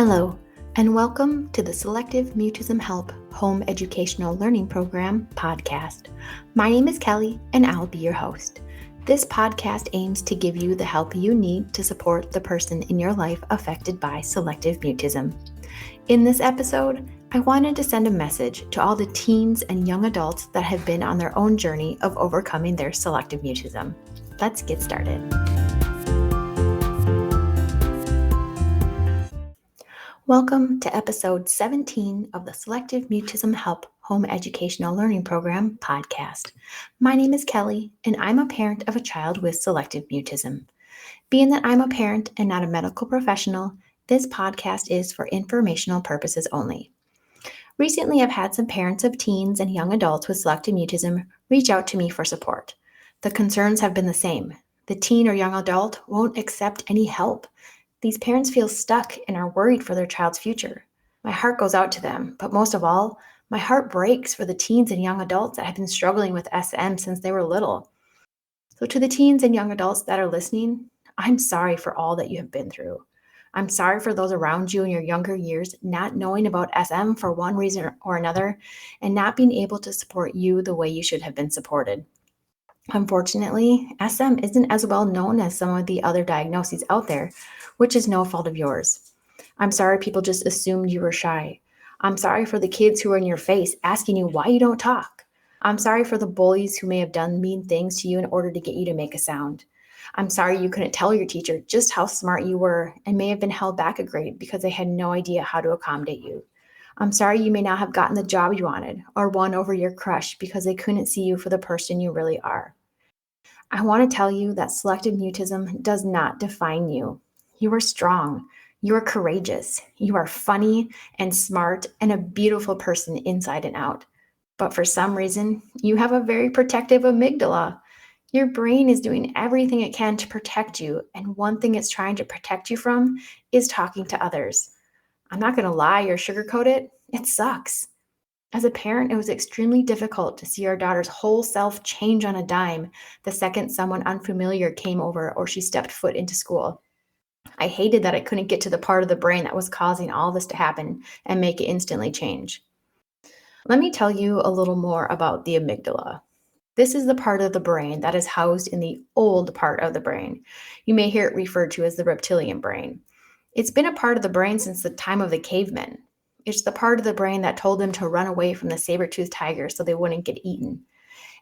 Hello, and welcome to the Selective Mutism Help Home Educational Learning Program podcast. My name is Kelly, and I'll be your host. This podcast aims to give you the help you need to support the person in your life affected by selective mutism. In this episode, I wanted to send a message to all the teens and young adults that have been on their own journey of overcoming their selective mutism. Let's get started. Welcome to episode 17 of the Selective Mutism Help Home Educational Learning Program podcast. My name is Kelly, and I'm a parent of a child with selective mutism. Being that I'm a parent and not a medical professional, this podcast is for informational purposes only. Recently, I've had some parents of teens and young adults with selective mutism reach out to me for support. The concerns have been the same. The teen or young adult won't accept any help. These parents feel stuck and are worried for their child's future. My heart goes out to them, but most of all, my heart breaks for the teens and young adults that have been struggling with SM since they were little. So to the teens and young adults that are listening, I'm sorry for all that you have been through. I'm sorry for those around you in your younger years not knowing about SM for one reason or another and not being able to support you the way you should have been supported. Unfortunately, SM isn't as well known as some of the other diagnoses out there, which is no fault of yours. I'm sorry people just assumed you were shy. I'm sorry for the kids who are in your face asking you why you don't talk. I'm sorry for the bullies who may have done mean things to you in order to get you to make a sound. I'm sorry you couldn't tell your teacher just how smart you were and may have been held back a grade because they had no idea how to accommodate you. I'm sorry you may not have gotten the job you wanted or won over your crush because they couldn't see you for the person you really are. I want to tell you that selective mutism does not define you. You are strong. You are courageous. You are funny and smart and a beautiful person inside and out. But for some reason, you have a very protective amygdala. Your brain is doing everything it can to protect you, and one thing it's trying to protect you from is talking to others. I'm not going to lie or sugarcoat it. It sucks. As a parent, it was extremely difficult to see our daughter's whole self change on a dime the second someone unfamiliar came over or she stepped foot into school. I hated that I couldn't get to the part of the brain that was causing all this to happen and make it instantly change. Let me tell you a little more about the amygdala. This is the part of the brain that is housed in the old part of the brain. You may hear it referred to as the reptilian brain. It's been a part of the brain since the time of the cavemen. It's the part of the brain that told them to run away from the saber-toothed tiger so they wouldn't get eaten.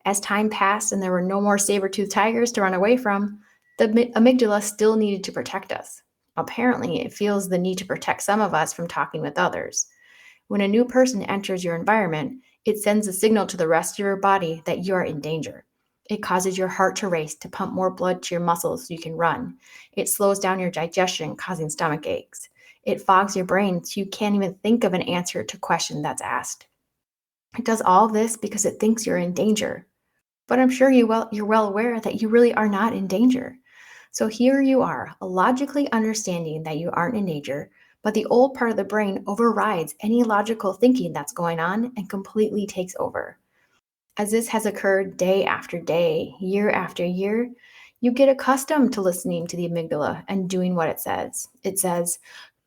As time passed and there were no more saber-toothed tigers to run away from, the amygdala still needed to protect us. Apparently, it feels the need to protect some of us from talking with others. When a new person enters your environment, it sends a signal to the rest of your body that you are in danger. It causes your heart to race to pump more blood to your muscles so you can run. It slows down your digestion, causing stomach aches. It fogs your brain so you can't even think of an answer to a question that's asked. It does all this because it thinks you're in danger. But I'm sure you're well aware that you really are not in danger. So here you are, logically understanding that you aren't in danger, but the old part of the brain overrides any logical thinking that's going on and completely takes over. As this has occurred day after day, year after year, you get accustomed to listening to the amygdala and doing what it says. It says,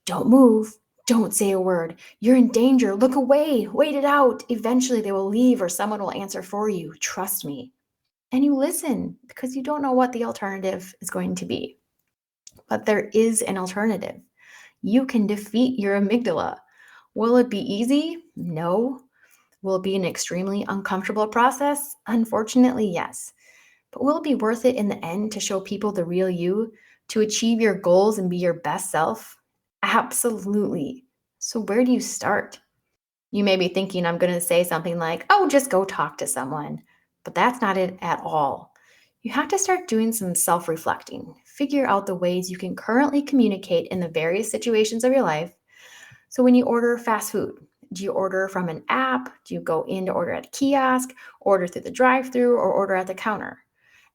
"Don't move. Don't say a word. You're in danger. Look away. Wait it out. Eventually they will leave or someone will answer for you. Trust me." And you listen because you don't know what the alternative is going to be. But there is an alternative. You can defeat your amygdala. Will it be easy? No. Will it be an extremely uncomfortable process? Unfortunately, yes. But will it be worth it in the end to show people the real you, to achieve your goals and be your best self? Absolutely. So where do you start? You may be thinking I'm going to say something like, oh, just go talk to someone. But that's not it at all. You have to start doing some self-reflecting. Figure out the ways you can currently communicate in the various situations of your life. So when you order fast food, do you order from an app? Do you go in to order at a kiosk, order through the drive-thru, or order at the counter?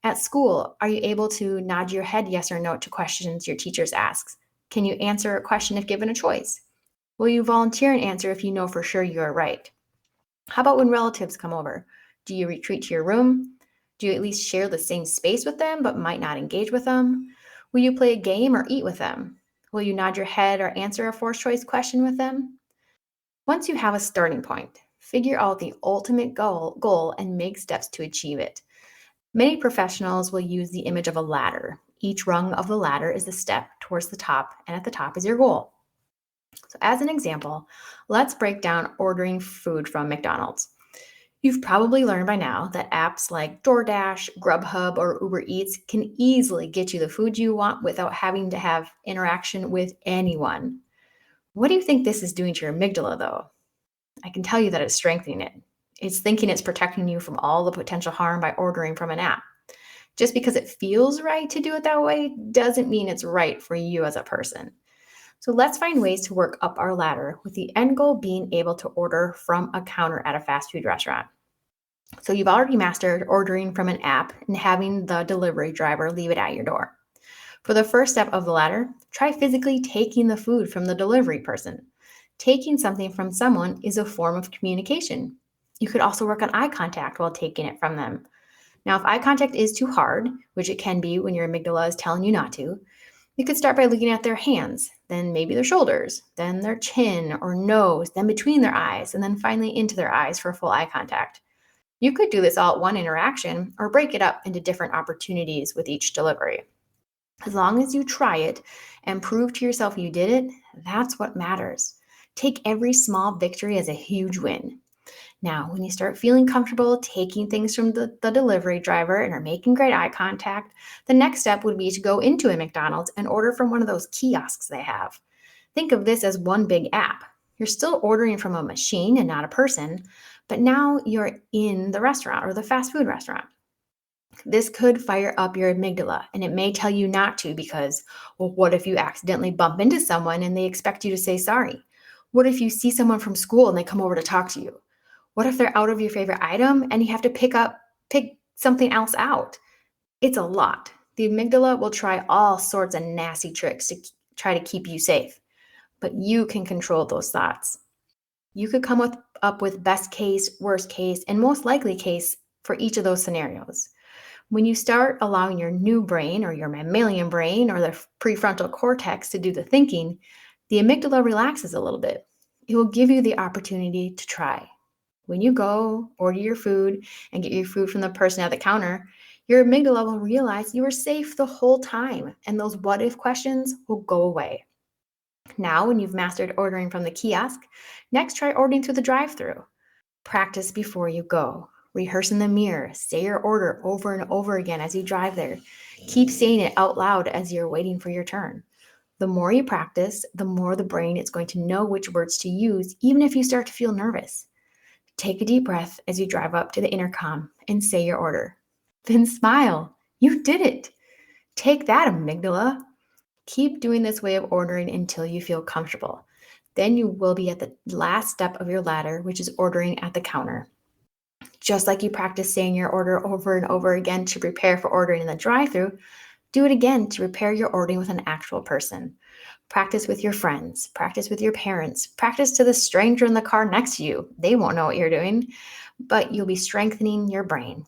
At school, are you able to nod your head yes or no to questions your teachers ask? Can you answer a question if given a choice? Will you volunteer and answer if you know for sure you are right? How about when relatives come over? Do you retreat to your room? Do you at least share the same space with them but might not engage with them? Will you play a game or eat with them? Will you nod your head or answer a forced choice question with them? Once you have a starting point, figure out the ultimate goal and make steps to achieve it. Many professionals will use the image of a ladder. Each rung of the ladder is a step towards the top, and at the top is your goal. So, as an example, let's break down ordering food from McDonald's. You've probably learned by now that apps like DoorDash, Grubhub, or Uber Eats can easily get you the food you want without having to have interaction with anyone. What do you think this is doing to your amygdala, though? I can tell you that it's strengthening it. It's thinking it's protecting you from all the potential harm by ordering from an app. Just because it feels right to do it that way doesn't mean it's right for you as a person. So let's find ways to work up our ladder with the end goal being able to order from a counter at a fast food restaurant. So you've already mastered ordering from an app and having the delivery driver leave it at your door. For the first step of the ladder, try physically taking the food from the delivery person. Taking something from someone is a form of communication. You could also work on eye contact while taking it from them. Now, if eye contact is too hard, which it can be when your amygdala is telling you not to, you could start by looking at their hands, then maybe their shoulders, then their chin or nose, then between their eyes, and then finally into their eyes for full eye contact. You could do this all at one interaction or break it up into different opportunities with each delivery. As long as you try it and prove to yourself you did it, that's what matters. Take every small victory as a huge win. Now, when you start feeling comfortable taking things from the delivery driver and are making great eye contact, the next step would be to go into a McDonald's and order from one of those kiosks they have. Think of this as one big app. You're still ordering from a machine and not a person, but now you're in the restaurant or the fast food restaurant. This could fire up your amygdala, and it may tell you not to because, well, what if you accidentally bump into someone and they expect you to say sorry? What if you see someone from school and they come over to talk to you? What if they're out of your favorite item and you have to pick something else out? It's a lot. The amygdala will try all sorts of nasty tricks to try to keep you safe, but you can control those thoughts. You could up with best case, worst case, and most likely case for each of those scenarios. When you start allowing your new brain or your mammalian brain or the prefrontal cortex to do the thinking, the amygdala relaxes a little bit. It will give you the opportunity to try. When you go order your food and get your food from the person at the counter, your amygdala will realize you were safe the whole time, and those what if questions will go away. Now, when you've mastered ordering from the kiosk, next try ordering through the drive-thru. Practice before you go. Rehearse in the mirror. Say your order over and over again as you drive there. Keep saying it out loud as you're waiting for your turn. The more you practice, the more the brain is going to know which words to use, even if you start to feel nervous. Take a deep breath as you drive up to the intercom and say your order. Then smile. You did it. Take that, amygdala. Keep doing this way of ordering until you feel comfortable. Then you will be at the last step of your ladder, which is ordering at the counter. Just like you practice saying your order over and over again to prepare for ordering in the drive-thru, do it again to prepare your ordering with an actual person. Practice with your friends, practice with your parents, practice to the stranger in the car next to you. They won't know what you're doing, but you'll be strengthening your brain.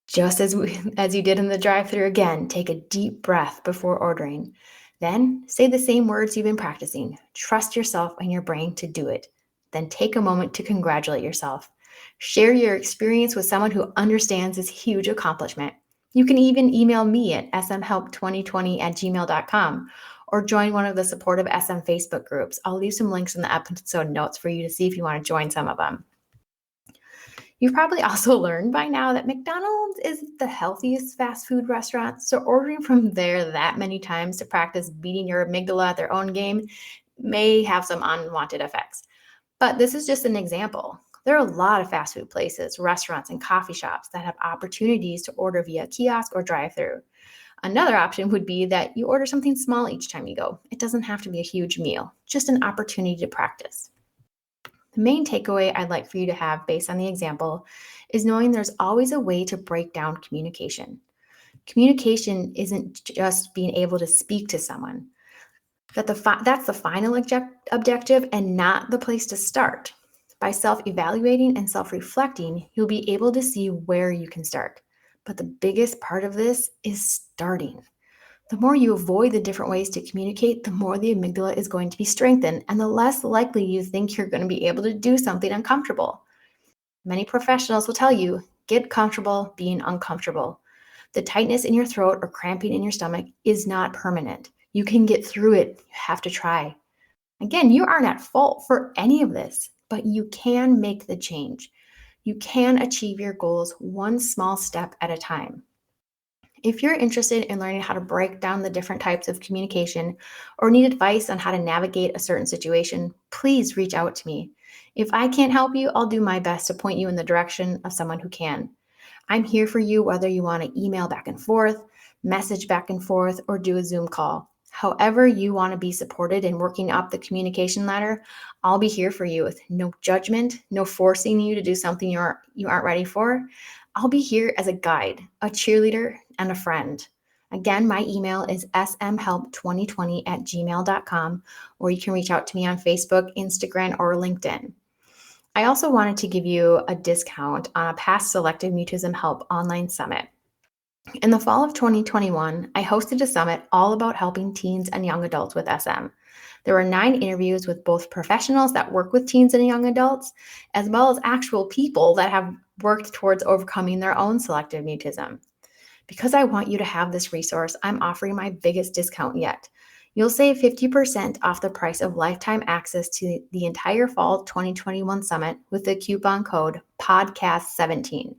Just as you did in the drive-thru again, take a deep breath before ordering. Then say the same words you've been practicing. Trust yourself and your brain to do it. Then take a moment to congratulate yourself. Share your experience with someone who understands this huge accomplishment. You can even email me at smhelp2020@gmail.com or join one of the supportive SM Facebook groups. I'll leave some links in the episode notes for you to see if you want to join some of them. You've probably also learned by now that McDonald's isn't the healthiest fast food restaurant, so ordering from there that many times to practice beating your amygdala at their own game may have some unwanted effects. But this is just an example. There are a lot of fast food places, restaurants, and coffee shops that have opportunities to order via kiosk or drive-thru. Another option would be that you order something small each time you go. It doesn't have to be a huge meal, just an opportunity to practice. The main takeaway I'd like for you to have based on the example is knowing there's always a way to break down communication. Communication isn't just being able to speak to someone. That's the final objective and not the place to start. By self-evaluating and self-reflecting, you'll be able to see where you can start. But the biggest part of this is starting. The more you avoid the different ways to communicate, the more the amygdala is going to be strengthened, and the less likely you think you're going to be able to do something uncomfortable. Many professionals will tell you, get comfortable being uncomfortable. The tightness in your throat or cramping in your stomach is not permanent. You can get through it. You have to try. Again, you aren't at fault for any of this, but you can make the change. You can achieve your goals one small step at a time. If you're interested in learning how to break down the different types of communication or need advice on how to navigate a certain situation, please reach out to me. If I can't help you, I'll do my best to point you in the direction of someone who can. I'm here for you whether you want to email back and forth, message back and forth, or do a Zoom call. However you want to be supported in working up the communication ladder, I'll be here for you with no judgment, no forcing you to do something you aren't ready for. I'll be here as a guide, a cheerleader, and a friend. Again, my email is smhelp2020@gmail.com, or you can reach out to me on Facebook, Instagram, or LinkedIn. I also wanted to give you a discount on a past Selective Mutism Help online summit. In the fall of 2021, I hosted a summit all about helping teens and young adults with SM. There were 9 interviews with both professionals that work with teens and young adults, as well as actual people that have worked towards overcoming their own selective mutism. Because I want you to have this resource, I'm offering my biggest discount yet. You'll save 50% off the price of lifetime access to the entire fall 2021 summit with the coupon code PODCAST17,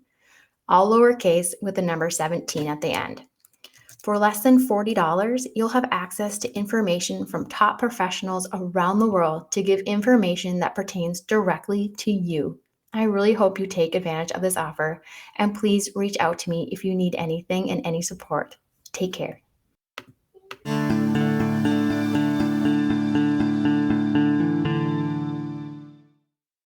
all lowercase with the number 17 at the end. For less than $40, you'll have access to information from top professionals around the world to give information that pertains directly to you. I really hope you take advantage of this offer, and please reach out to me if you need anything and any support. Take care.